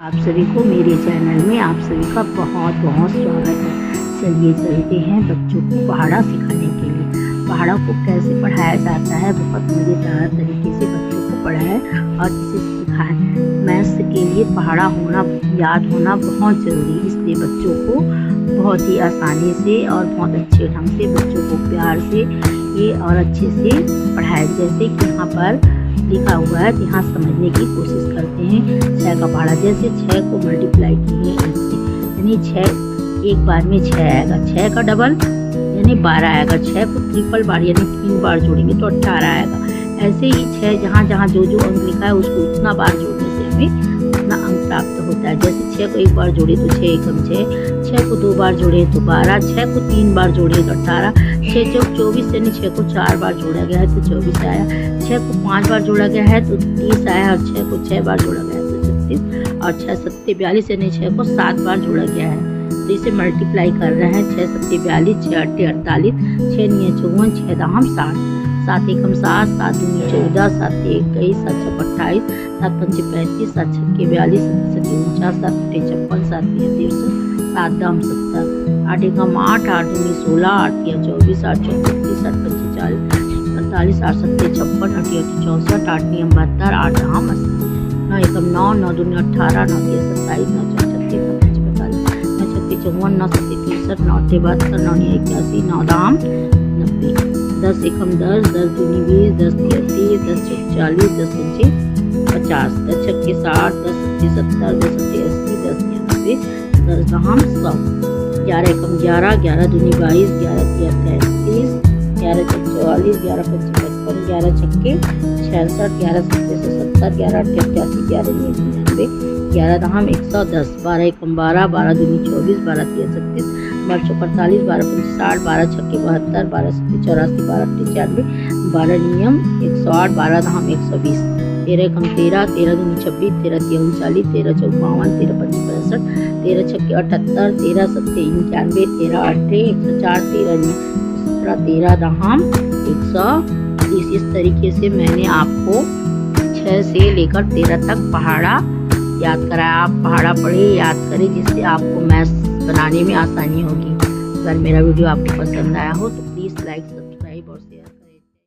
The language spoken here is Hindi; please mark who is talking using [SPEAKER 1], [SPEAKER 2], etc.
[SPEAKER 1] आप सभी को मेरे चैनल में आप सभी का बहुत बहुत स्वागत है। चलिए चलते हैं बच्चों को पहाड़ा सिखाने के लिए। पहाड़ा को कैसे पढ़ाया जाता है, बहुत मज़ेदार तरीके से बच्चों को पढ़ाएं और इसे सिखाएं। मैथ्स के लिए पहाड़ा होना, याद होना बहुत ज़रूरी है, इसलिए बच्चों को बहुत ही आसानी से और बहुत अच्छे ढंग से बच्चों को प्यार से ये और अच्छे से पढ़ाएं। जैसे कि यहाँ पर लिखा हुआ है, यहाँ समझने की कोशिश करते हैं। 6 का पहाड़ा, जैसे 6 को मल्टीप्लाई किए 1 से, यानी 6 एक बार में 6 आएगा। 6 का डबल यानी 12 आएगा। 6 को ट्रिपल बार यानी 3 बार जोड़ेंगे तो 18 आएगा। ऐसे ही 6 जहाँ जहाँ जो अंक लिखा है उसको उतना बार जोड़ने से हमें उतना अंक प्राप्त होता है। जैसे 6 को एक बार जोड़े तो 6 एकम 6, 6 को 2 बार जोड़े तो 12, 6 को 3 बार जोड़े तो 18, 6 चौक 24 यानी 6 को 4 बार जोड़ा गया है तो 24 आया। 6 को 5 बार जोड़ा गया है तो 30 आया और 6 को 6 बार जोड़ा गया है तो 36, और 6 सत्ते 42 यानी 6 को 7 बार जोड़ा गया है। तो इसे मल्टीप्लाई कर रहे हैं। 6 सत्ते 42, 6 अट्ठे 48, 6 निये 54, 6 दाम 60, 7 एकम 7, 7 दूनी 14, 7 21, 7 छक 28, 7 पंचे 35, 7 छक्के 42, 7 सत्ते 49, 7 अट्ठे 56, 7 तिये 63, 7 दाम 70, 8 एकम 8, 8 दूनी 16, 8 तिया 24, 8 चौक 32, 8 पंचे 40, 48, 8 सत्ते 56, 8 अट्ठे 64, 8 नियम 72, 8 दाम 80, 9 एकम 9, 9 दूनी 18, 9 तिया 27, 9 चौक 36, 9 पंचे 45, 9 छक्के 54, 9 सत्ते 63, 9 अट्ठे 72, 9 निया 81, 9 दाम 90, 10 एकम 10, 10 दूनी 20, 10 तिया 30, 10 चौक 40, 10 पंचे 50, 10 छक्के 60, 10 सत्ते 70, 10 अट्ठे 80, 10 निया 90, 10 दाम 100, 11 एकम 11, 11 दूनी 22, 11 तिया 33, 11 चौक 44, 11 पंचे 55, 11 छक्के 66, 11 सत्ते 70, 11 अट्ठे 88, 11 निया 99, 11 दाम 110, 12 एकम 12, 12 दूनी 24, 12 तिया 36, 12 चौक 48, 12 पंचे 60, 12 छक्के 72, 12 सत्ते 84, 12 अट्ठे 96, 12 नियम 108, 12 धाम 120, 13 एकम 13, 13 दूनी 26, 13 तिया 39, 13 चौक 52, 13 पंचे 65, 13 छक्के 78, 13 सत्ते 91, 13 अट्ठे 104, 13 नियम 13 दाम 130। इस तरीके से मैंने आपको 6 से लेकर 13 तक पहाड़ा याद कराया। आप पहाड़ा पढ़े, याद करें, जिससे आपको मैथ्स बनाने में आसानी होगी। अगर मेरा वीडियो आपको पसंद आया हो तो